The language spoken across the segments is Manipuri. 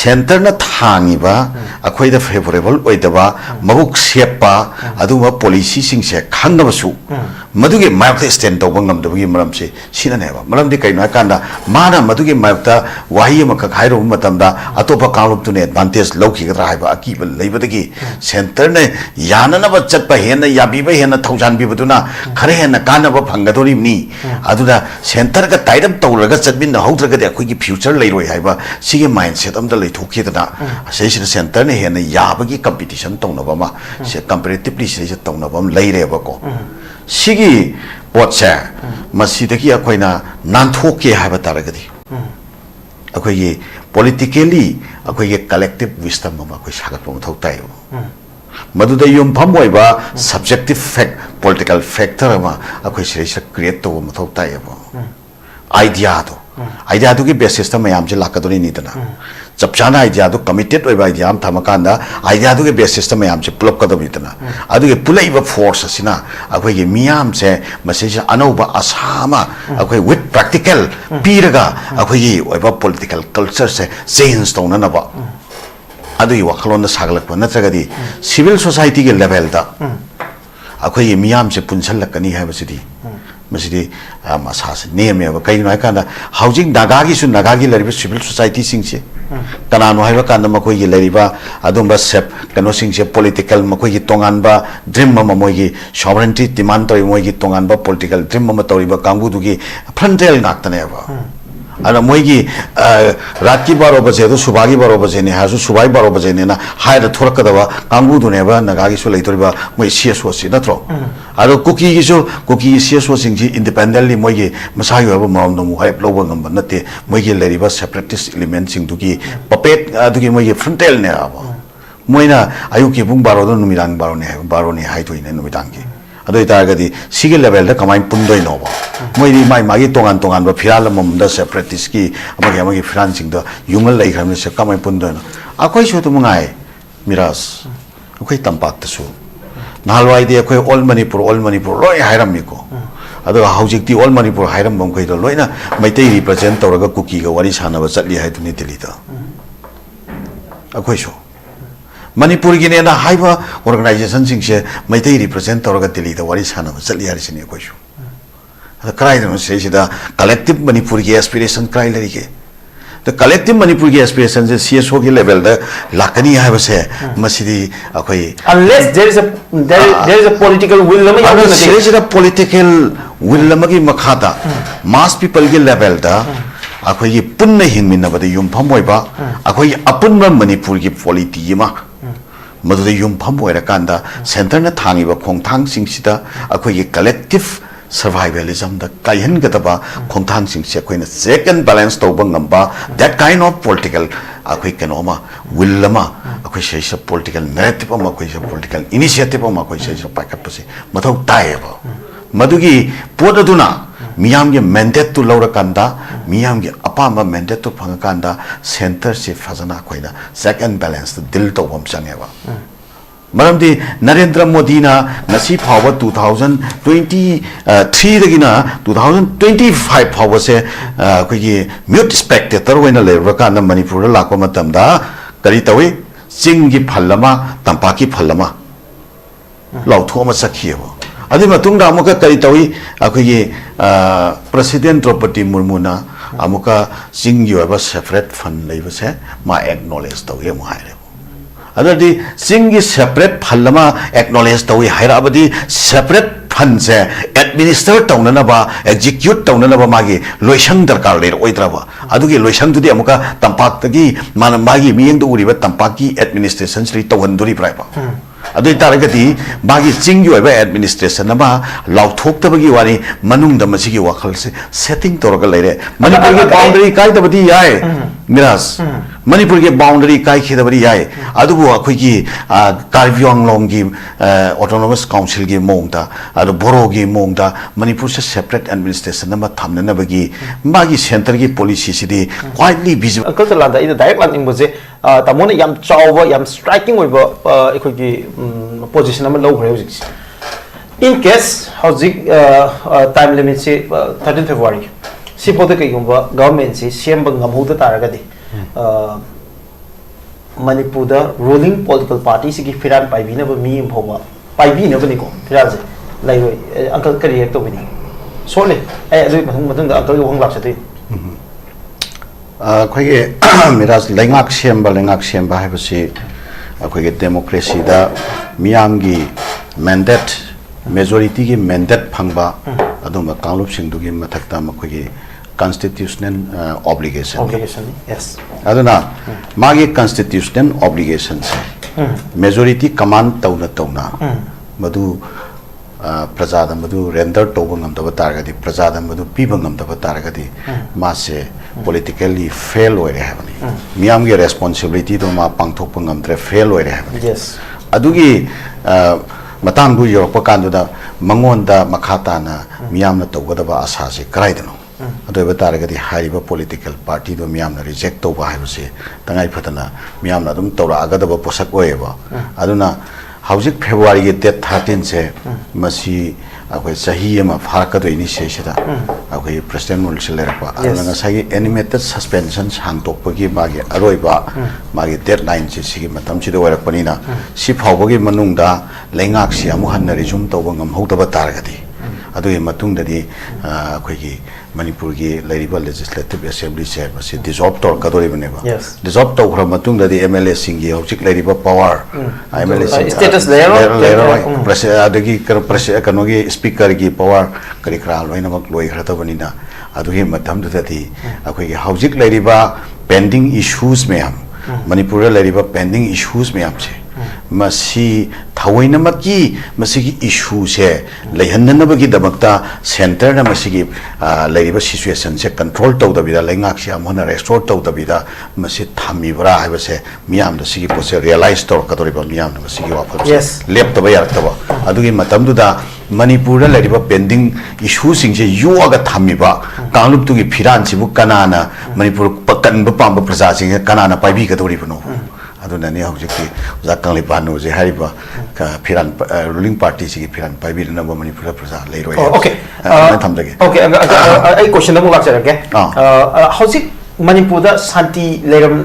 center na thangiba akhoi da favorable oidaba mabuk sepa aduma policy sing se khangna basu maduge map stand to bangam da gi maram se sina ne ba maram di kai na kanda mana maduge map ta wahi ma ka khairo matam da atopa kalup tu ne advantage loki ga ra ba aki ba leiba da gi center ne yana na ba chat pa hen na yabi ba hen na thaujan bi baduna khare hen na kana ba phanga dori ni aduda center ka taidam tawraga chatbin na hautraga de akhoi gi future leiroi haiba sige mindset am da lei thoki da se center ne hen na yabagi competition tongna ba ma se comparatively se tongna ba leire ba ko sigi potse masidaki akoina nanthoke haiba taragadi akhoi politically akhoi collective wisdom ma akhoi sagat pom thau tai maduda yum phamoi ba subjective fact political factor ma akhoi se create to ma thau tai ba idea to ki basis ta mayam je lakadoni ni dana chapchana idea to committed oi ba idea am thamakanda idea to ki basis ta mayam je plop kadami dana adu ke pulai ba force asina akhoi ge miyam se message anauba asama akhoi with practical piraga akhoi ge oi ba political culture se change to na ba adu yi wakhalon na saglak pa natragadi civil society ke level da akhoi ge miyam se punchal lakani hai basidi masidi masas name ya kai na kana housing nagagi su nagagi lariba civil society sing che kana no haiba kana makoi gi lariba adumba sep kano sing che political makoi gi tongan ba dream ma moi gi sovereignty demand to moi gi tongan ba political dream ma to riba kangu du gi frontal nak tane ba ana moi gi ratki baro baje do subagi baro baje ne ha su subai baro baje ne na hai da thorak da ba kangu du ne ba nagagi su leitori ba moi cs was na tro aro cookie gi so cookie cs was sing ji independently moi gi masai ba ma no mu hai lo ba ngam na te moi gi leriba separatist element sing du gi puppet du gi moi gi frontal ne ba moi na ayu ki bung baro do numirang baro ne hai to ne numitang gi ado itagadi sige level da kamai pundoi no ba moi ri mai magi tongan ba phiral mom da separatist ki amagi financing da yungal lai khamne se kamai pundoi no akoi so to mungai miras akoi tampak ta su nalwai de akoi all manipur loi hairam mi ko ado haujik ti all manipur hairam bom kai do loina maitai represent tawraga cookie ga wari sana ba chatli hai tuni tili da akoi so manipur gi ne na haiba organization sing se maitai represent tawraga tili da wari sana ba chatli hari sini akoi so ada krai no se da collective manipur gi aspiration krai lari ke the collective manipur gi aspiration se CSO gi level da lakani haiba se masidi akoi unless there is a political will lama ya there is a political will lama gi makhada mass people gi level da akoi gi punna hingmin na ba da yum phamoi ba akoi apun ba manipur gi polity ma madu da yum phamoi ra kanda center na thangi ba khongthang sing sida akoi gi collective survivalism da kaihan gadaba khongthang sing se koina check and balance to bangamba that kind of political akoi kanoma will lama akoi se political narrative ma akoi se political initiative ma akoi se pakat pase mathau tai ba madugi podaduna miyam ge mandate to laura kanda miyam ge apama mandate to phangakanda center se fazana koina check and balance dil to bom changeba maramdi Narendra Modi na nasi phawa 2023 dagina 2025 phawa se koi gi mute spectator wena le rakana manipur la ko matam da kari tawi sing gi phallama tampaki phallama lautho ma sakhiyo adi matung da amuka kari tawi akoi gi president Draupadi Murmu na amuka sing gi wa separate fund leiba se ma acknowledge tawi mu haire adadi singi separate phallama acknowledge tawi hairabadi separate fund se administer tawnana ba execute tawnana ba magi loisang darkar le oidra ba adugi loisang tudi amuka tampak tagi man magi miyeng du uri ba tampak ki administration sri tawanduri prai ba adui taragati magi singi oiba administration na ba lauthok tabagi wari manung da masigi wakhal se setting toraga leire manipur ge boundary kai tabadi yai miras manipur ge boundary kai khidabari yai adubu akhoi gi Karbyong long gi autonomous council gi mongda adu boro gi mongda manipur se separate administration na ma thamna na bagi magi center gi policy sidi quietly visible akal la da ida direct landing boje tamona yam chawba yam striking oiba akhoi gi position ama low hojik in case hojik time limit se 13 February si photo kai gumba government se sem bangam hoda taragadi Manipur da ruling political party sigi firan paibi na ba mi bhoma paibi na ba ni ko firan se lai roi uncle kari hek to bini sorry ai adu mathung da uncle hong lak chati khoi ge miras lengak semba hai basi khoi ge democracy da miyam gi mandate majority gi mandate phangba aduma kanglup sing du gi mathak ta khoi ge constitutional obligation yes aduna magi constitutional obligations majority command tauna madu prajada madu render toba ngam da targadi prajada madu piba ngam da targadi ma se politically fail oi re habani miyam ge responsibility do ma pangthok ngam tre fail oi re habani yes adugi matang du yorok pakan da mangon da makhata na miyam na togada ba asa se krai dano adoi bataragadi hariba political party do miyam na reject to ba haibse tangai phatana miyam na dum tora agada ba posak oeba aduna haujik February ge date 13 se masi akoi sahi ma phaka do ini se sida akoi president mul selera pa aduna sai animated suspension hang tok pagi magi aroiba magi deadline se sigi matam chi do wara panina si phawbagi manungda lengak si amu hanari jum to bangam hauta taragadi adui matung dadi akoi gi Manipur gi lariba legislative assembly chair masi dissolve tor kadori baneba dissolve to khra matung dadi MLA singi hojik lariba power MLA status layer president adagi president kanogi speaker gi power kari kra loina mak loi khra ta banina adugi matam dadi akoi gi hojik lariba pending issues meyam Manipur lariba pending issues meyam che masi thawaina maki masigi issue se leihanna bagi damakta center na masigi lariba situation se control to da bida lengak sia mona restore to da bida masi thami bra ha se miyam da sigi pose realize to ka toriba miyam na masigi wa pha lep to ba yak to ba adugi matam du da Manipur lariba pending issue sing se yoga thami ba kanglup tu gi phiran sibu kanana Manipur pakan ba pam ba praja sing kanana paibi ka tori bano aduna ni hojiki zakang lipanu je hariba ka phiran ruling party sigi phiran paibi na ba Manipur praja leiroi okay ai question amu lak charake hojik Manipur da Santi leiram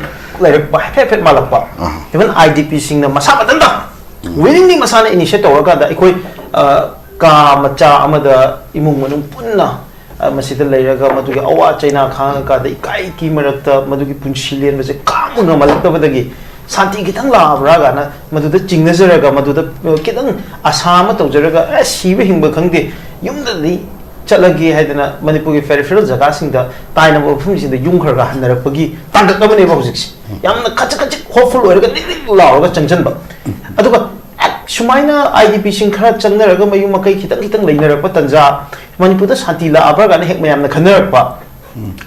pa phet malakpa even IDP sing na masa badanda willingly masana initiate to ga da ikoi ka macha amada imung manung punna masida leiraga madugi awa chaina khang ka da ikai ki marakta madugi punsilen base kamu na malakta badagi Santi kitang labra ga na maduda jingnazaraga maduda kitang asama tawjaraga siba hingba khangde yumda di chalagi haidana Manipur gi peripheral jaga singda taina bo phum singda yung khar ga hanarakpagi tangak na bane ba hujiksi yamna khachak hopeful oiraga lauraga changchanba aduga sumaina IDP sing khara changnaraga mayu makai kitang leinarakpa tanja Manipur da Santi Lakpa ga na hek mayamna khanarakpa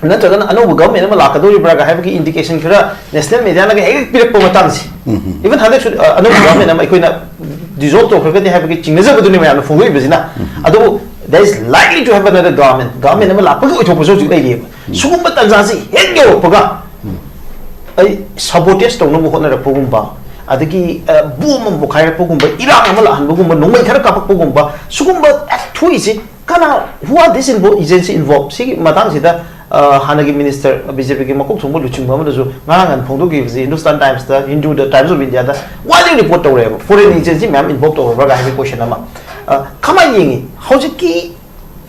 नत्रगन अनौब गवर्नमेंट अमा लाकदोरि ब्रागा हाइबकी इंडिकेशन खरा नेशनल मीडिया ना हेक पिरक पमतान सी इवन हदे अनौब गवर्नमेंट अमा इकोइना डिसॉल्व तो खरगदि हाइबकी चिंगजब दुनि मयान फुगोइ बजिना अदो there is likely to have another government अमा लाकदो ओथोपसो जु लेगे सुगुम तंजासी हेक योपगा आई सबोटेज तौनो होनर पगुम्बा adagi boom mo khaira pogumba irang amala hanbugumba nongmai khara kapak pogumba sugumba thuisi kana who this agency involved si matang sida hanagi minister BJP ki makok thumbu luchungba ma ju ngangan phongdo gi Hindustan Times da Hindu the Times of India da widely report tawre foreign agency ma'am involved over ga hai question ama khamai yingi hojiki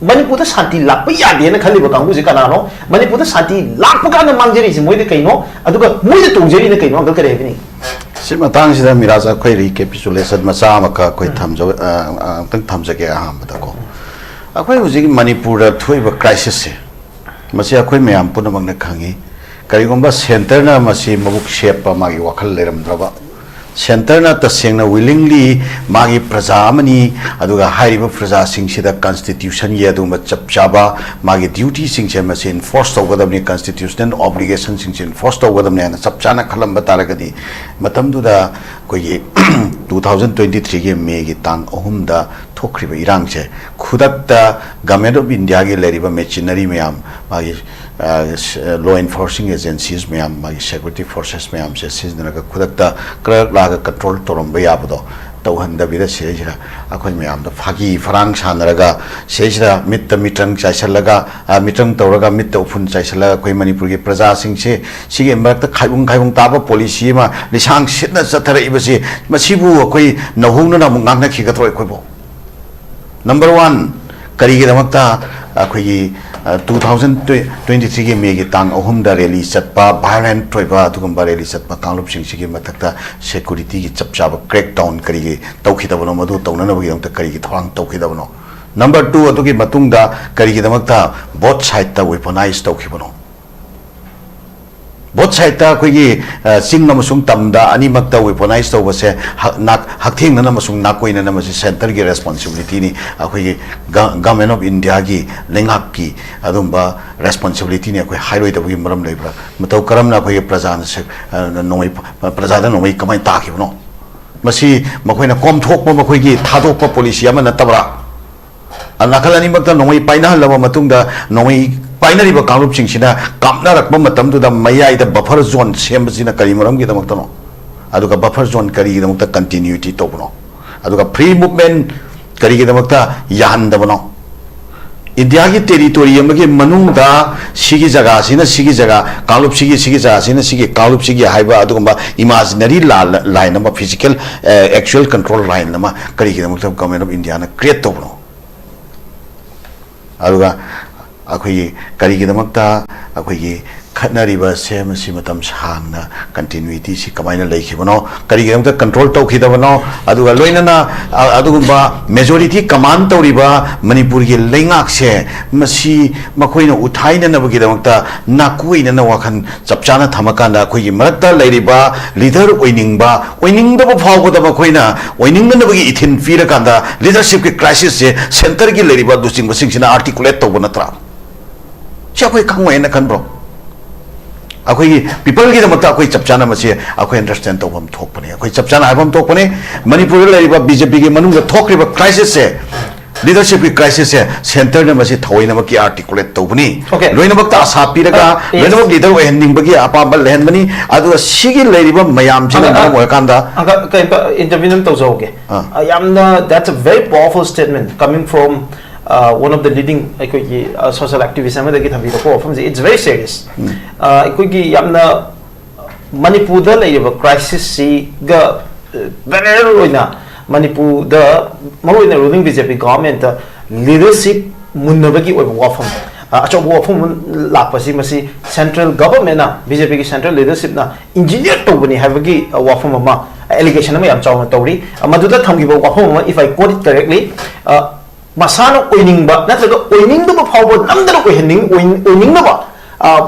Manipur da Santi Lakpa yade na khali ba kangbu ji kana no Manipur da Santi Lakpa kana mangjeri ji moi de kaino aduga moi de tongjeri na kaino angal kare bini si matang sida miraza khoi recapitulation macha maka khoi thamjo tang thamjage aham da ko akhoi huji Manipur da thoiba crisis se masi akhoi mayam punamang na khangi karigomba center na masi mabuk shape pa magi wakhal leram draba center na tasengna willingly magi praja amani aduga hairiba praja sing sida constitution ye adu ma chapchaba magi duty sing che masi enforce togadamni constitutional obligation sing che enforce togadamni na chapchana khalam bataragadi matam du da koi 2023 ge May gi tang ahum da thokriba irang che khudak da government of India ge leriba machinery mayam magi law enforcing agencies mayam magi security forces mayam se siznaka khudak da krak laga control toromba yabdo तौहंदबिदा सेजरा अखोय मयाम द फागी फरांग सानरगा सेजरा मित्त मित्रंग चाइसलगा मित्रंग तौरगा मित्त उफुन चाइसलगा अखोय मणिपुर के प्रजा सिंग से सिगे मरक्ता खाइबुंग ताबा पॉलिसी मा लिसांग सितना चथर इबसे मसिबु अखोय नहुंगना मुंगांगना खिगथ्रो अखोयबो नंबर 1 करिगे दमक्ता अखोय 2023 के मे के तांग अहुम दा रैली चटपा वायलेंट थोइबा दुगंबा रैली चटपा कांगलुप सिंग सिगे मथक्ता सिक्योरिटी की चपचाब क्रैक डाउन करिगे तौखिदबनो मधु तौननबगी दमक्ता करिगे थवांग तौखिदबनो नंबर 2 अदुगी मतुंगदा करिगे दमक्ता बोथ साइड ता वेपनाइज तौखिबनो बोथ साइड ता कोई सिंग नमसुंग तमदा अनिमक्ता वेपनाइज तौबसे हकथेंग नमसुंग नाकोइन नमसे सेंटर की रेस्पॉन्सिबिलिटी नि अखोई गवर्नमेंट ऑफ इंडिया की लेंगाक की अदुंबा रेस्पॉन्सिबिलिटी नि अखोई हाइरोइड बगी मरम लेब्रा मतौ करमना अखोई प्रजा नोई प्रजा नोई कमाई ताखिबनो मसी मखोइना कॉम थोकपो मखोई थादोकपो पॉलिसी अमा नतबरा अनाखल अनिमक्ता नोई पाइना हलबा मतुंगदा नोई पाइनरीब कांगलुप सिंगसिना कामनारकब मतमदुदा मयाइदा बफर जोन सेमबसिना करी मरमगी दमक्तनो अदुगा बफर जोन करी दमक्ता कंटिन्यूटी तोबनो अदुगा फ्री मूवमेंट करी दमक्ता याहंदबनो इंडिया की टेरिटोरी अमगे मनुंगदा सिगी जगह कांगलुप सिगी जगह सिगी कांगलुप सिगी हाइबा अदुगंबा इमेजिनरी लाइन अमा फिजिकल एक्चुअल कंट्रोल लाइन अमा करी दमक्ता गवर्नमेंट ऑफ इंडिया ना क्रिएट तोबनो अदुगा अखोई करिगिदमक्ता अखोई खतनरिबा सेमसि मतम सांगना कंटिन्यूटी सि कमाइना लेखिबनो करिगिदमक्ता कंट्रोल तौखिदबनो अदुगा लोइनना अदुगुंबा मेजॉरिटी कमांड तौरिबा मणिपुर की लेंगाक से मसी मखोइना उठाइना नबगिदमक्ता नाकुइना वखन चपचाना थमकाना अखोई मरक्ता लेरिबा लीडर ओइनिंगदबा फावबदा मखोइना ओइनिंगनबगी इथिन फिरकांदा लीडरशिप की क्राइसिस से सेंटर की लेरिबा दुसिंगबसिंगसिना आर्टिकुलेट तौबनत्रा अखोई खंगोयना खनब्रो अखोई पीपल की दमक्ता अखोई चपचाना मसे अखोई अंडरस्टैंड तौबम थोकपने अखोई चपचाना हाइबम थोकपने मणिपुर लेरिबा बीजेपी के मनुंग थोकरिबा क्राइसिस से लीडरशिप की क्राइसिस से सेंटर ने मसे थोइनमक की आर्टिकुलेट तौबनी लोइनमक्ता आशा पिरगा लोइनमक लीडर ओहनिंगबगी अपाबल लेहनबनी अदु सिगी लेरिबा मयाम जिना मरम ओयकांदा इंटरव्यू नम तौजोगे यामना that's a very powerful statement coming from one of the leading social activists it's very serious yamna manipur da laiba crisis si ga very roina manipur da maroina ruling bjp government leadership munnabagi oiba wafam achob wafam lakpasi masi central government na bjp ki central leadership na engineer tobani habagi wafam ama allegation ama yam chawna tawri maduda thamgiba wafam if I quote it correctly masano oiningba natraga oiningba phawbo namdana oiningba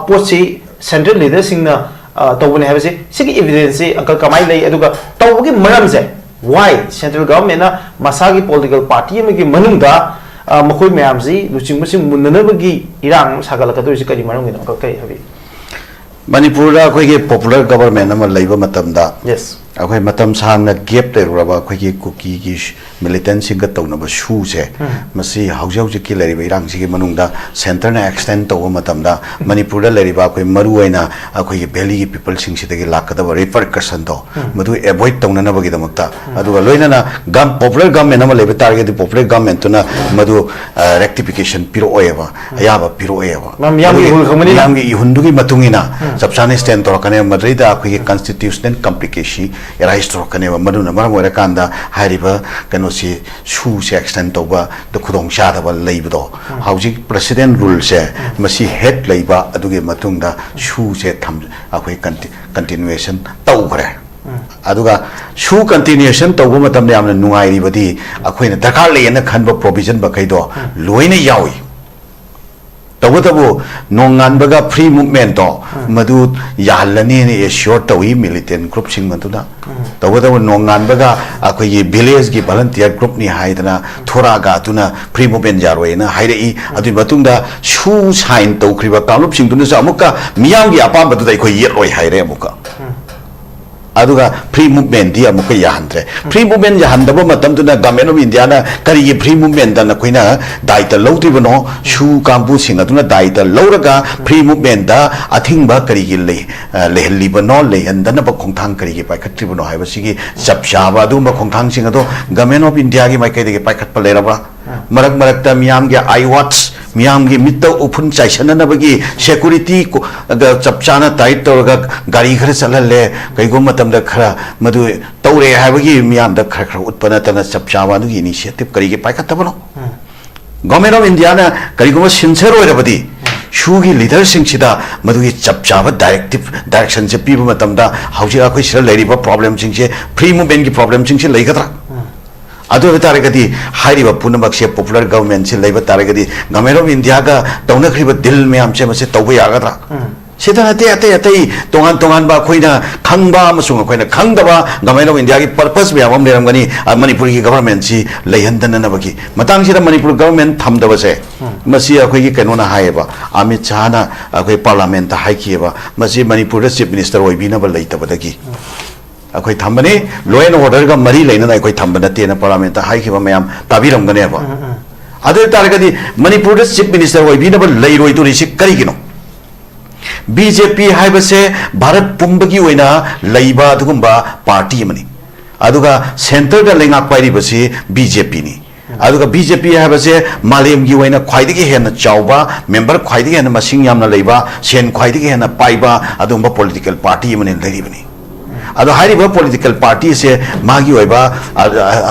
posi central leader singna tawbani habase sigi evidence uncle kamai lei aduga tawgi maram je why central government na masagi political party amagi manungda makoi mayam ji luchingbusi munnanabagi irang sagalakadu ji kari maram gi uncle kai habi manipur da koi ge popular government ama leiba matamda yes अखोई मतम सांगना गेप लेरुरबा अखोई कुकी की मिलिटेंट सिंग तौनब शू से मसी हौजे हौजे की लेरिबा इरांग सिगे मनुंगदा सेंटर ने एक्सटेंड तौबा मतमदा मणिपुर दा लेरिबा अखोई मरुओइना अखोई वैली की पीपल सिंग सिदगी लाकदबा रिपरकशन दो मधु एवॉइड तौननबगी दमक्ता अदुगा लोइनना पॉपुलर गवर्नमेंट अमा लेबा टारगेट पॉपुलर गवर्नमेंट तुना मधु रेक्टिफिकेशन पिरोएबा अयाबा पिरोएबा यामगी इहुंदुगी मतुंगिना सबसाने स्टैंड तोरकने मद्रिदा अखोई कॉन्स्टिट्यूशनल कॉम्प्लिकेशन एराइज तोरकने मधुना मरम ओइरकांदा हाइरिबा कनोसी शू से एक्सटेंड तौबा द खुदोंग शादबा लेइबदो हाउजी प्रेसिडेंट रूल से मसी हेड लेइबा अदुगे मतुंगदा शू से थम अखोई कंटिन्यूएशन तौग्रे अदुगा शू कंटिन्यूएशन तौबा मतम यामना नुंगाइरिबदी अखोइना दरकार लेयना खनबा प्रोविजन बखैदो लोइना यावी तबो नोंगानबगा फ्री मूवमेंट तो मधु यालनी ने एश्योर तवी मिलिटेंट ग्रुप सिंग मधुना तबो नोंगानबगा अखोई विलेज की वॉलंटियर ग्रुप नि हाइदना थोरागा तुना फ्री मूवमेंट जारोइना हाइरई अदु मतुंगदा शू साइन तौख्रिबा कांगलुप सिंग तुना अमुका मियाम की अपाम बदुदा अखोई येलोय हाइरे अमुका aduga free movement dia amuka yahandre free movement yahandaba matamduna government of India na kari free movement da na koina daita lawtribano shu kambu sing aduna daita lawraga free movement da athingba kari gi lehelibano lehendana ba khongthang kari gi paikhatribano haiba sigi chapchaba adu ma khongthang sing ado government of India gi maikai de paikhat paleraba marak marakta miyam gi iwatch miyam gi mitta upun chaisana bagi security ko chapchana tight torga gari khara chalale kaigo matam da khara madu taure habagi miyam da khara utpana tana chapchawa nu initiative kari gi paikhatabano government of India na karigo sincere oirabadi shugi leader sing sida madu gi chapchawa direction se piba matam da hauji akhoi sira leriba problem sing se free movement gi problem sing se leigadra adu betaragadi hairiba punamak se popular government se leiba taragadi government of India ga tawna khriba dil me amse mase tawba yagadra sida ate tongan ba khoina khangba amasung khoina khangdaba government of India gi purpose be amam leramgani manipur gi government si leihandana na bagi matang sida manipur government thamdaba se masi akhoi gi kanona haiba amit chana akhoi parliament ta haikiba masi manipur da chief minister oibina ba leitabadagi akhoi thambane law and order ga mari leina na akhoi thambana te na parliament hai khiba mayam tabiram gane ba adu taragadi manipur da chief minister oi bina ba leiroi to risi kari gino BJP haiba se bharat pumbagi oina leiba dugumba party mani aduga center da lengak pairi basi BJP ni aduga BJP haiba se malem gi oina khwaidigi hena chawba member khwaidigi hena masing yamna leiba sen khwaidigi hena paiba adumba political party mani leiribani ado hariba political party se magi oiba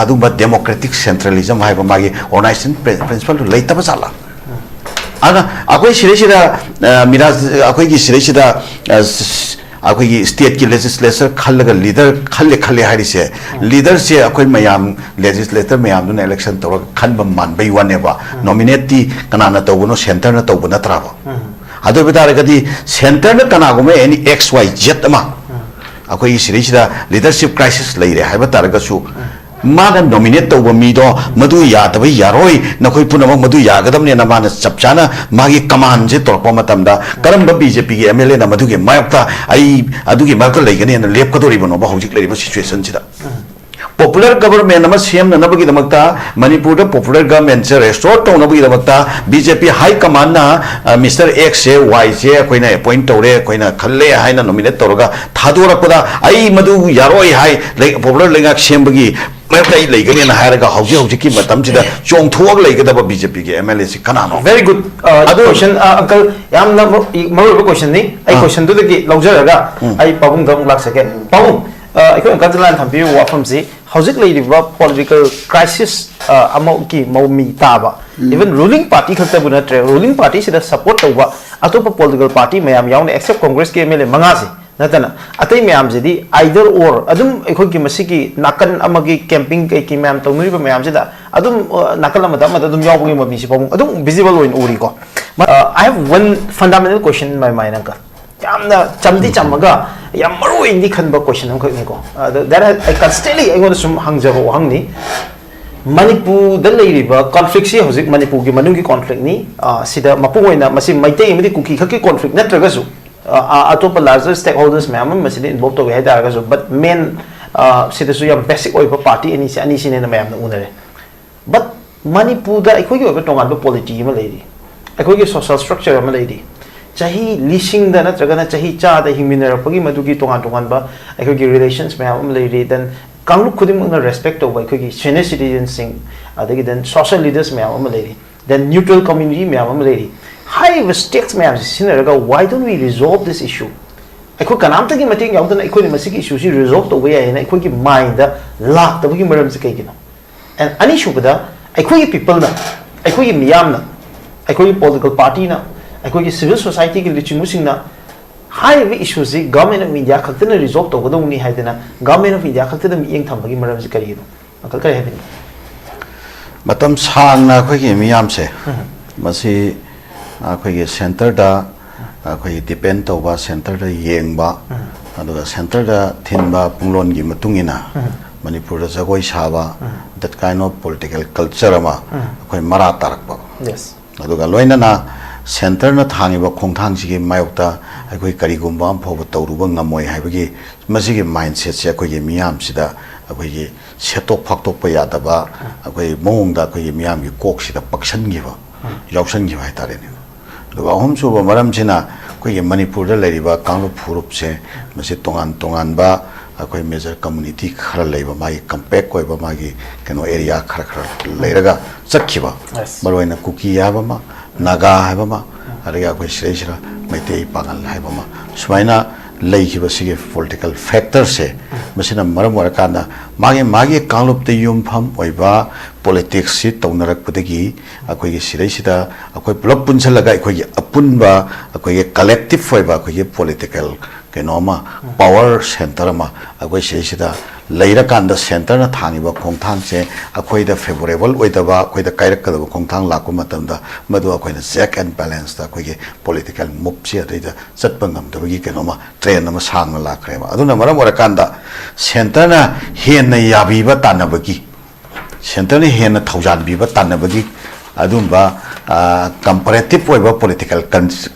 adumba democratic centralism haiba magi organization principle to leitaba sala ana akoi sira miraj akoi gi sira akoi gi state ki legislature khallaga leader khalle hari se leader se akoi mayam legislator mayam dun election to khanba man bai wane ba nominate ti kana na to no center na to na traba ado betaragadi center na kana go me any XYZ ma akhoi sirishida leadership crisis leire haiba taragasu mana nominate to mi do madu ya tabai yaroi nakoi punama madu yagadamne na mana chapchana magi command je torpa matamda karamba BJP gi MLA na madu gi mayapta ai adu gi mayapta leigani na lep kadori bono ba hojik leiriba situation sida popular government nama CM na nabagi damakta manipur da popular government se restore to nabagi damakta BJP high command na Mr X se Y se koina appoint tore koina khalle haina nominate toroga thadora pada ai madu yaroi hai popular lengak sembagi mayapta ai leigani na hairaga hauji ki matam sida chong thuak leigadaba BJP ge MLA si kanano very good question uncle yam na maru question ni ai question du gi laujaraga ai pabung gam lak sake pabung aikoi uncle Jalal thambi wafam si hauzik leiriba political crisis amauki maumi taba even ruling party khakta bunatre ruling party sida support tawba atopa political party mayam yaune except congress ke MLA manga si natana atai mayam jidi either or adum aikoi ki masiki nakan amagi camping kai ki mayam tawmuri ba mayam jida adum nakal amada adum yawbugi mami si pabung adum visible oin uri ko I have one fundamental question in my mind uncle yamna chamdi chamaga yam maru indi khanba question am khakni ko that I constantly I want to sum hangjabo hangni manipur da leiriba conflict si hojik manipur gi manungi conflict ni sida mapungoina masi maitei amadi kuki khaki conflict natragasu atopa larger stakeholders mayam masidi involved to head aragasu but main sida su yam basic oiba party ani sine na mayam na unare but manipur da aikoi gi oiba tongan polity ma leiri aikoi gi social structure ma leiri chahi leasing da natragana chahi cha da himinar pagi madugi tongan ba aikoi relations mayam leiri then kanglu khudim na respect to aikoi senior citizens sing adagi then social leaders mayam leiri then neutral community mayam leiri high stakes mayam sinaraga why don't we resolve this issue aikoi kanamta gi mating yaudana aikoi masiki issue si resolve to way na aikoi gi mind da lak da gi maram se kai gino and ani shubada aikoi people na aikoi miyam na aikoi political party na aikoi civil society ki lichimusing na high issues si government of India khaktana resolve to godong ni haidena government of India khaktana mi eng thambagi maram se kari no akal kare habin matam sang na khoi gi miyam se masi khoi gi center da khoi depend to ba center da yengba aduga center da thinba punglon gi matungina manipur da jagoi saba that kind of political culture ma khoi mara tarakba yes aduga loina na ꯁꯦꯟꯇꯔꯅ ꯊꯥꯡꯉꯤꯕ ꯈꯣꯡꯊꯥꯡꯁꯤꯒꯤ ꯃꯥꯌꯣꯛꯇ ꯑꯩꯈꯣꯏ ꯀꯔꯤꯒꯨꯝꯕ ꯑꯃ ꯐꯥꯎꯕ ꯇꯧꯔꯨꯕ ꯉꯝꯃꯣꯏ ꯍꯥꯏꯕꯒꯤ ꯃꯁꯤꯒꯤ ꯃꯥꯏꯟꯁꯦꯠꯁꯦ ꯑꯩꯈꯣꯏꯒꯤ ꯃꯤꯌꯥꯝꯁꯤꯗ ꯑꯩꯈꯣꯏꯒꯤ ꯁꯦꯠꯇꯣꯛ ꯐꯥꯛꯇꯣꯛꯄ ꯌꯥꯗꯕ ꯑꯩꯈꯣꯏ ꯃꯑꯣꯡꯗ ꯑꯩꯈꯣꯏꯒꯤ ꯃꯤꯌꯥꯝꯒꯤ ꯀꯣꯛꯁꯤꯗ ꯄꯛꯁꯟꯈꯤꯕ ꯌꯥꯎꯁꯟꯈꯤꯕ ꯍꯥꯏꯇꯥꯔꯦꯅꯦ ꯑꯗꯨꯒ ꯑꯍꯨꯝꯁꯨꯕ ꯃꯔꯝꯁꯤꯅ ꯑꯩꯈꯣꯏꯒꯤ ꯃꯅꯤꯄꯨꯔꯗ ꯂꯩꯔꯤꯕ ꯀꯥꯡꯂꯨꯞ ꯐꯨꯔꯨꯞꯁꯦ ꯃꯁꯤ ꯇꯣꯉꯥꯟ ꯇꯣꯉꯥꯟꯕ ꯑꯩꯈꯣꯏ ꯃꯦꯖꯔ ꯀꯝꯃꯨꯅꯤꯇꯤ ꯈꯔ ꯂꯩꯕ ꯃꯥꯒꯤ ꯀꯝꯄꯦꯛ ꯑꯣꯏꯕ ꯃꯥꯒꯤ ꯀꯩꯅꯣ ꯑꯦꯔꯤꯌꯥ ꯈꯔ ꯂꯩꯔꯒ ꯆꯠꯈꯤꯕ ꯃꯔꯨꯑꯣꯏꯅ ꯀꯨꯀꯤ ꯍꯥꯏꯕ ꯑꯃ ꯅꯥꯒꯥ ꯍꯥꯏꯕ ꯑꯃ ꯑꯗꯒꯤ ꯑꯩꯈꯣꯏ ꯁꯤꯗꯩꯁꯤꯗ ꯃꯩꯇꯩ ꯄꯥꯉꯜ ꯍꯥꯏꯕ ꯑꯃ ꯁꯨꯃꯥꯏꯅ ꯂꯩꯈꯤꯕ ꯁꯤꯒꯤ ꯄꯣꯂꯤꯇꯤꯀꯦꯜ ꯐꯦꯛꯇꯔꯁꯦ ꯃꯁꯤꯅ ꯃꯔꯝ ꯑꯣꯏꯔꯀꯥꯟꯗ ꯃꯥꯒꯤ ꯀꯥꯡꯂꯨꯞꯇ ꯌꯨꯝꯐꯝ ꯑꯣꯏꯕ ꯄꯣꯂꯤꯇꯤꯛꯁꯁꯤ ꯇꯧꯅꯔꯛꯄꯗꯒꯤ ꯑꯩꯈꯣꯏꯒꯤ ꯁꯤꯗꯩꯁꯤꯗ ꯑꯩꯈꯣꯏ ꯄꯨꯂꯞ ꯄꯨꯟꯁꯤꯜꯂꯒ ꯑꯩꯈꯣꯏꯒꯤ ꯑꯄꯨꯟꯕ ꯑꯩꯈꯣꯏꯒꯤ ꯀꯂꯦꯛꯇꯤꯞ ꯑꯣꯏꯕ ꯑꯩꯈꯣꯏꯒꯤ ꯄꯣꯂꯤꯇꯤꯀꯦꯜ ꯀꯩꯅꯣ ꯑꯃ ꯄꯥꯋꯔ ꯁꯦꯟꯇꯔ ꯑꯃ ꯑꯩꯈꯣꯏ ꯁꯤꯗꯩꯁꯤꯗ ꯂꯩꯔꯀꯥꯟꯗ ꯁꯦꯟꯇꯔꯅ ꯊꯥꯡꯉꯤꯕ ꯈꯣꯡꯊꯥꯡꯁꯦ ꯑꯩꯈꯣꯏꯗ ꯐꯦꯚꯣꯔꯦꯕꯜ ꯑꯣꯏꯗꯕ ꯑꯩꯈꯣꯏꯗ ꯀꯥꯏꯔꯛꯀꯗꯕ ꯈꯣꯡꯊꯥꯡ ꯂꯥꯛꯄ ꯃꯇꯝꯗ ꯃꯗꯨ ꯑꯩꯈꯣꯏꯅ ꯆꯦꯛ ꯑꯦꯟ ꯕꯦꯂꯦꯟꯁꯇ ꯑꯩꯈꯣꯏꯒꯤ ꯄꯣꯂꯤꯇꯤꯀꯦꯜ ꯃꯨꯞꯁꯤ ꯑꯗꯩꯗ ꯆꯠꯄ ꯉꯝꯗꯕꯒꯤ ꯀꯩꯅꯣꯃ ꯇ꯭ꯔꯦꯟ ꯑꯃ ꯁꯥꯡꯅ ꯂꯥꯛꯈ꯭ꯔꯦꯕ ꯑꯗꯨꯅ ꯃꯔꯝ ꯑꯣꯏꯔꯀꯥꯟꯗ ꯁꯦꯟꯇꯔꯅ ꯍꯦꯟꯅ ꯌꯥꯕꯤꯕ ꯇꯥꯟꯅꯕꯒꯤ ꯁꯦꯟꯇꯔꯅ ꯍꯦꯟꯅ ꯊꯧꯖꯥꯟꯕꯤꯕ ꯇꯥꯟꯅꯕꯒꯤ ꯑꯗꯨꯝꯕ ꯀꯝꯄꯦꯔꯦꯇꯤꯞ ꯑꯣꯏꯕ ꯄꯣꯂꯤꯇꯤꯀꯦꯜ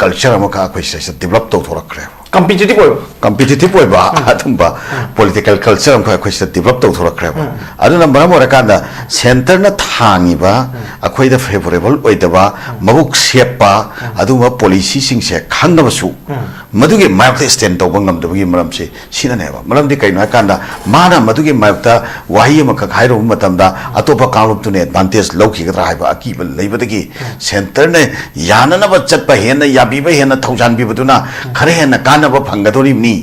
ꯀꯜꯆꯔ ꯑꯃꯈꯛ ꯑꯩꯈꯣꯏ ꯁꯤꯗꯩꯁꯤꯗ develop ꯇꯧꯊꯣꯔꯛꯈ꯭ꯔꯦꯕ competitive oiba atumba political culture am khoi sida develop tau thora khreba aduna maram orakanda center na thangiba akhoi da favorable oidaba mabuk sepa aduma policy sing se khangna su madugi mayakta stand tau bangam da gi maram se sina neba maram di kaino akanda mana madugi mayakta wahi ma ka khairo matamda atopa kanglup tu ne advantage lokhi ga haiba akiba leibadagi center ne yana na ba chatpa hena yabiba hena thaujan bi baduna khare hena kana ba phangadori ni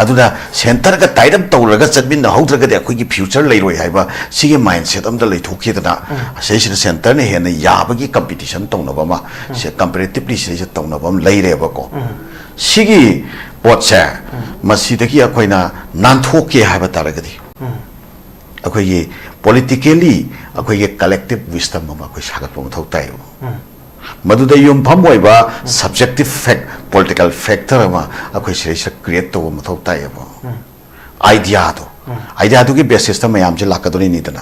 aduna center ka taidam tawraga chatbin na haudraga de akhoi gi future leiroi haiba sige mindset am da leithokhi dana seisina center ne hena yabagi competition tawna ba ma se comparatively se tawna ba leire ba ko sige potse masidagi akhoina nanthoke haiba taragadi akhoi gi politically akhoi gi collective wisdom ma akhoi sagat pa mathau tai Maduda yung pamoiba subjective fact political factor ama akhoi sirisa create to mathau tai abo idea to ki basis ta mayam je lakadoni ni dana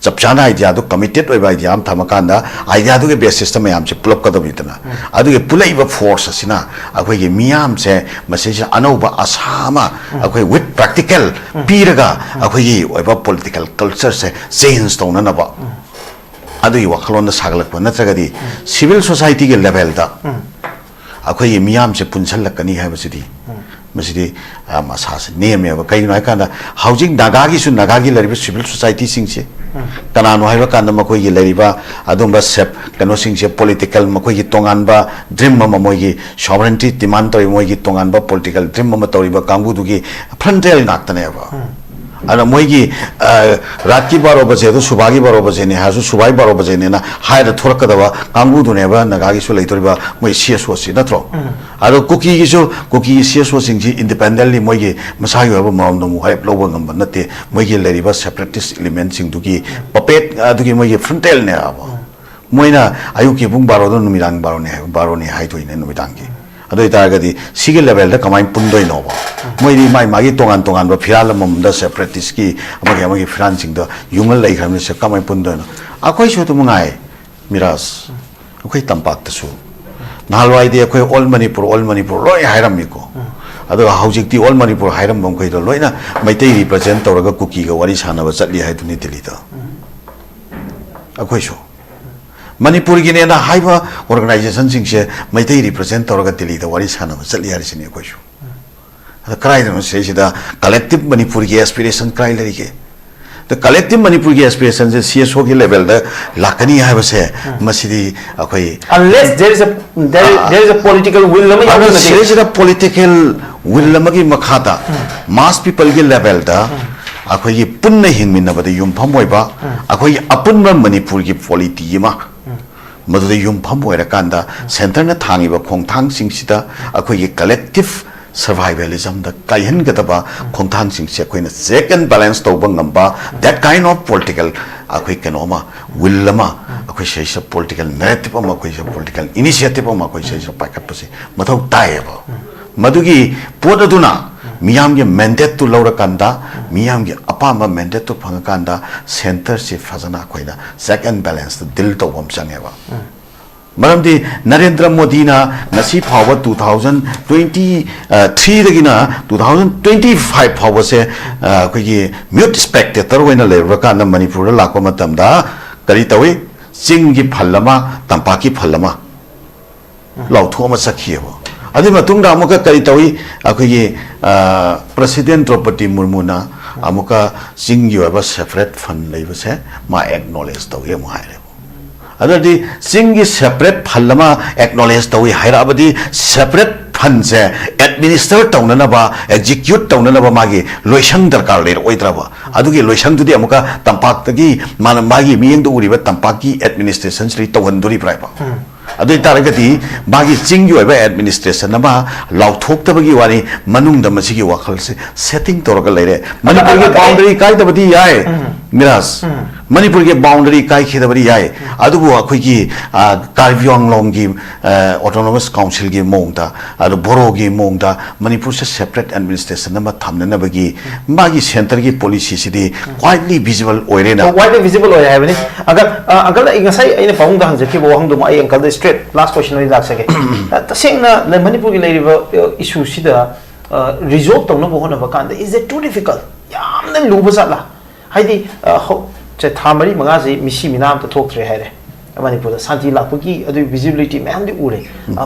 chapchana idea to committed oiba idea am thamakanda idea to ki basis ta mayam je plop kadami dana adu ge pulaiba force asina akhoi ge miyam se message anauba asama akhoi with practical piraga akhoi gi oiba political culture se change to na ba adui wakhalon da sagalak pa natragadi civil society ge level da akhoi miyam se punsal lakani hai basidi masidi masas name ya kai no kana housing nagagi su nagagi lariba civil society sing se kanano haiba kanda makoi ge lariba adumba sep kano sing se political makoi gi tongan ba dream ma moi gi sovereignty demand tori moi gi tongan ba political dream ma tori ba kangbu du gi frontal naktane ba ana moi gi ratki baro baje do subagi baro baje ne hasu subai baro baje ne na haida thorakada ba kangbu du ne ba nagagi su leitori ba moi CSO si natro ado cookie gi su cookie CSO sing ji independently moi gi masai ba maum no mu hai lobo ngam ba nate moi gi leri ba separatist element sing du gi puppet adu gi moi gi frontal ne aba moi na ayuki bung baro do numirang baro ne hai thoi ne numirang gi adoi taragadi sige level da kamai pundoi no ba moi ri mai magi tongan ba phiral mom da separatist ki amagi firan sing da yungal lai kham se kamai pundoi no akoi so tu mungai miras akoi tampak ta su nalwai de akoi all manipur loi hairam mi ko ado haujik ti all manipur hairam bom koi do loina maitai represent toraga cookie ga wari sana ba chatli hai tu ni tili da akoi so Manipur gi ne na haiba organization sing se maitai represent toraga Delhi da wari sana ba chali hari sini ko shu ada krai no se sida collective Manipur gi aspiration krai lari ke the collective Manipur gi aspiration se CSO gi level da lakani haiba se masidi akoi unless there is a political will lama ya se sida political will lama gi makhata mass people gi level da akoi gi punna hingminna ba da yum phamoi ba akoi apunba Manipur gi polity ma Maduda yung pamoira kanda center na thangiba khongthang singsida akhoi gi collective survivalism da kaihen gadaba khongthang singse akhoi na check and balance tawba ngamba that kind of political akhoi kanoma willama akhoi sheisa political narrative ama akhoi se political initiative ama akhoi sheisa pakat pase mathau taiba madugi podaduna miyam ge mandate tu laura kanda miyam ge apama mandate tu phangakanda center se fazana khoina check and balance the dil to bom changeba Maramdi Narendra Modi na nasi power 2023 dagina 2025 power se koi mute spectator wena le ka na Manipur la ko matam da kari tawi sing gi phallama tampaki phallama lau thoma sakhiyo adi matung da amuka kari tawi akoi President Draupadi Murmu na amuka sing gi ba separate fund leiba se ma acknowledge tawi mo haire adadi singi separate phallama acknowledge tawi hairabadi separate fund se administer tawnana ba execute tawnana ba magi loisang darkar le oidraba adugi loisang dudi amuka tampak tagi magi miyeng do uriba tampaki administration sri tawhanduri praiba adu taragati magi chingyu ba administration nama lauthok tabagi wani manung da masigi wakhal se setting toraga leire manipur ge boundary kai tabadi yai miras Manipur ke boundary kai khidabari yai adubu akhoi ki Karbyong long gi autonomous council gi mongda adu boro gi mongda Manipur se separate administration nama thamna na bagi magi center gi policy sidi widely visible oirena widely visible oya hai agar ngasai aina paung da hanje ki bo hang do ai uncle the straight last question oi lak sake tasengna le Manipur gi leiriba issue sida resolve tawna bo hona ba kan is it too difficult yamna luba sala haidi Thamari Magazi, Mishi Minam to talk to her. Manipur, Santi Lakpa, visibility, man, the Ure.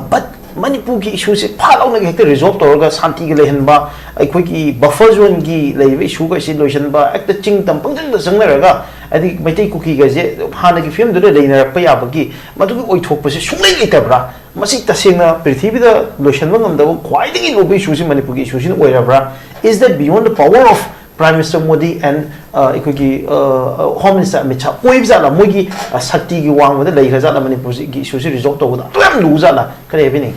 But Manipur issues it part of the result or Santi Lehenba, a quickie buffer zone gi, lay sugar situation, but at the ching tampung the Sangaraga. I think my take cookie gazette, Hanaki film to the Lena Payabagi, but we talk position later, bra. Masita singer, pretty with the lotion on the quite in Obi choosing Manipur issues in wherever. Is that beyond the power of Prime Minister Modi and Home Minister Amit Shah? Waves are Mugi, a Sati one with the Lake Hazard Manipur issues result over that. Luzana, can evening.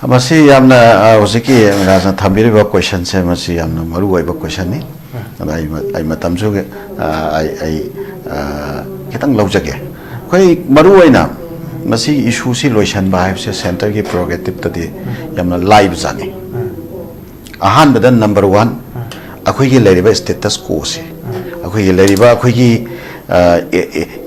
Masi Yamna Oziki as a Tambiri question, Semasi Yamna Maru question. And I'm a Tamsuke, I Ketang Lojake. Quay Maruina Masi issues illusion by center prerogative to the Yamna live Zani. A hundred number one. Akhoi leriba status quo se akhoi leriba akhoi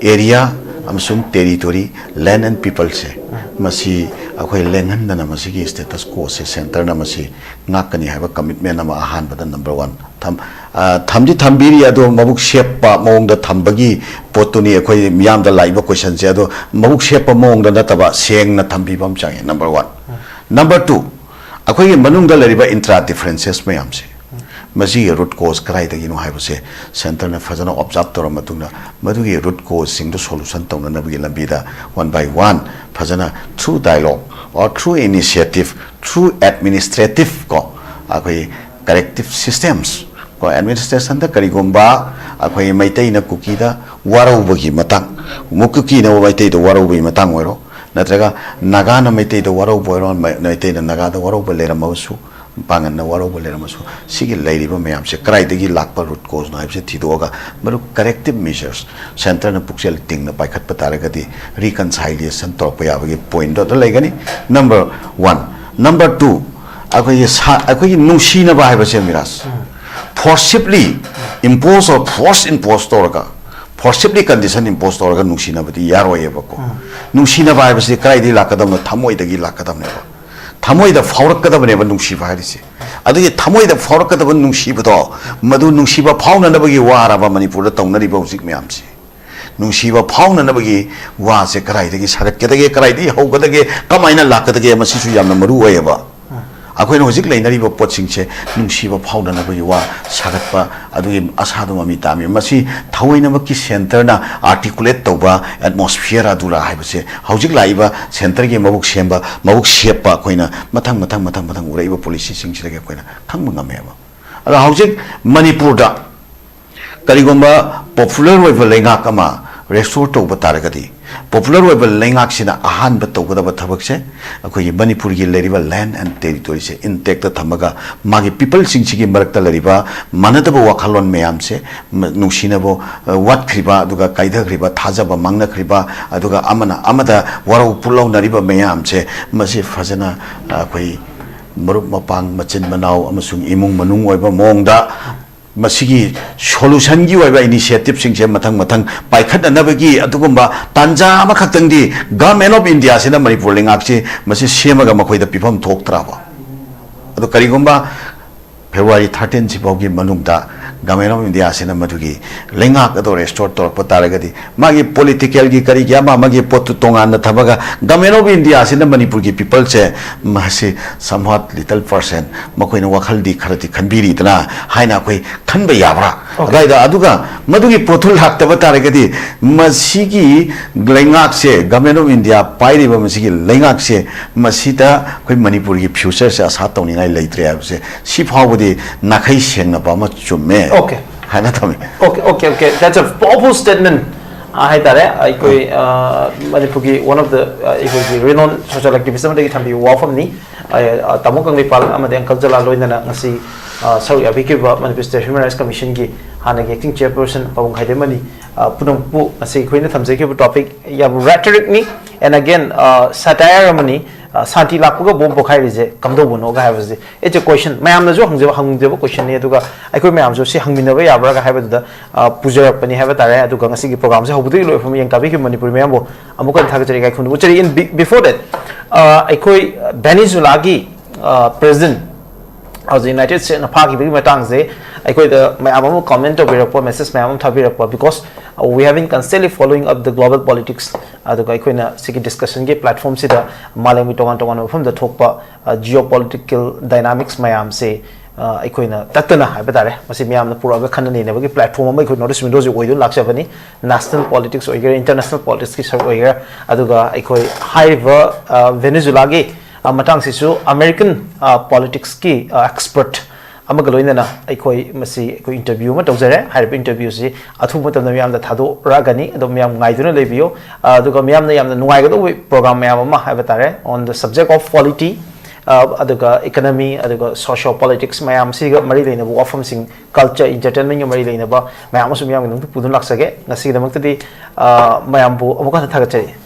area amsung territory land and people se masi akhoi lengan na masi gi status quo se center na masi ngakani haba commitment na ahan badan number 1 thamdi thambiri ado mabuk shape pa mong da thambagi potuni akhoi miyam da laiba question se ado mabuk shape pa mong da nataba seng na thambi bam change number 1 number 2 akhoi manung da leriba intra differences mayam se Masi root cause cry the Hibose center na Fazana observed or Matuna, Madugi root cause sing the solution to Nabila one by one, Fazana through dialogue or through initiative, through administrative corrective systems. Administration the Karigumba, Akwe Maitaina Kukida, Warobugi Matang, Mukuki no Maite the Warobi Matangwero, Natraga, Nagana Maite the Waroboron, Maite the Nagada Waroba Lera Mosu. Pangan na waro bolera masu sige lady ba mayam se cry degi lakpa root cause na se thidoga maru corrective measures center na puksel ting na paikhat patara gadi reconciliation to pa yabagi point do legani number 1 number 2 akoi nushi na ba haiba se miras forcibly impose or force impose torga forcibly condition impose torga nushi na bati yaro yebako nushi na ba haiba se cry di lakadam na thamoi degi lakadam ne Tamoida Farakadam never Nushiva. Adi Tamoida Farakadam Nushiba, Madu Nushiba Pound and Nabagi Waraba Manipur, Tonari Bosik Miamsi. Nushiba Pound and Nabagi was a cry, the Sarakatake Kridi, Hogadage, Kamina Lakatake, Masisu Yamaru Eva. Aquino Zikla, Nariba Potchingche, Nushiba Pound and Nabagiwa, Sagatpa, Adim Asadumami, Masi, Tawinamaki Center, articulate Toba, atmosphere Dura Hibase, Housing Laiva, Center Game Mabuk Shemba, Mabuk Shepa, Quina, Matang, Rava Police, Singapore, Tangamema. A housing Manipur, Karigomba, popular with Lengakama, resort over Taragati. Popular with Lengaxina, a hand but over the Tabakse, a Manipur Leriva land and territory, intact the Tamaga, Magi people sing Chigi Barakta Leriva, Manatabo Wakalon Meamse, Nushinabo, Wat Kriba, Duga Kaida Kriba, Tazaba, Magna Kriba, Aduga Amada, Waro Pulo Nariba Meamse, Masif Fazana, Marup Mapang, Machin Manau, Amasung Imung Manung, Monda. masigi solution gi waiba initiative sing je mathang paikhat anabagi adugumba tanja ama khaktang di government of India sina Manipur lengak si masi semaga makhoi da pifam thok traba adu karigumba February 13 sibogi manungda government of India sina madugi lengak ado restore tor pataragadi magi political gi kari gyama magi potu tongan na thabaga government of India sina Manipur gi people che masi somewhat little percent makoi na wakhal di kharati khanbiri tana haina koi khanba yabra gaida aduga madugi pothul hakta pataragadi masigi lengak se government of India pairi ba masigi lengak se masita koi Manipur gi future se asa tawni ngai leitre abse si phawdi nakhai sengna ba ma chumme Okay. Okay. That's a powerful statement. I Manipur one of the renowned social activists that can be from me. Ammococ Nepal, Uncle Jalal in the sorry, I became Manifestation Human Rights Commission gi Hana acting chairperson Pokhairise Mani Punong Pu say Queen of Tamseki topic rhetoric ni and again satire money Santi Lakpa Pokhairise Kamdoubano has it's a question. My am the hung the question near to go. I could mam so see hung in the way Abraga have the Puja Penny have a tare to Gangasiki programs. How would you from young Kabiki Manipur Mambo? Ammococ Tagari Kun, which in before that I could Benizulagi president of the United States and Park Matangze. I could my Amamo comment over report message my Amam Tabi report because we have been constantly following up the global politics. The Gaikuina Siki discussion platform sida Malami Tongan from the Tokpa geopolitical dynamics Mayam say Ikoina Tatana Habitare, Masimiam the Puraga Kanani never platform I could notice windows you Lakshavani, national politics or international politics or here Aduga Ikoi Hiver Venezuela Matang Sisu American politics key expert Amagaloina, Ikoi Masi interview Matozere, Harp interviews, Atumatam the Tado Ragani, the Miam Gaiduna Levio, the Gomiam the Nuago program Yamama Havatare on the subject of polity, the economy, the social politics, Mayam Siga Marilina, Wafam Sing, culture, entertainment, Marilina, Mayam Pudun Laksage, Nasi the Mukti, Mayambu, Amokata Tagate.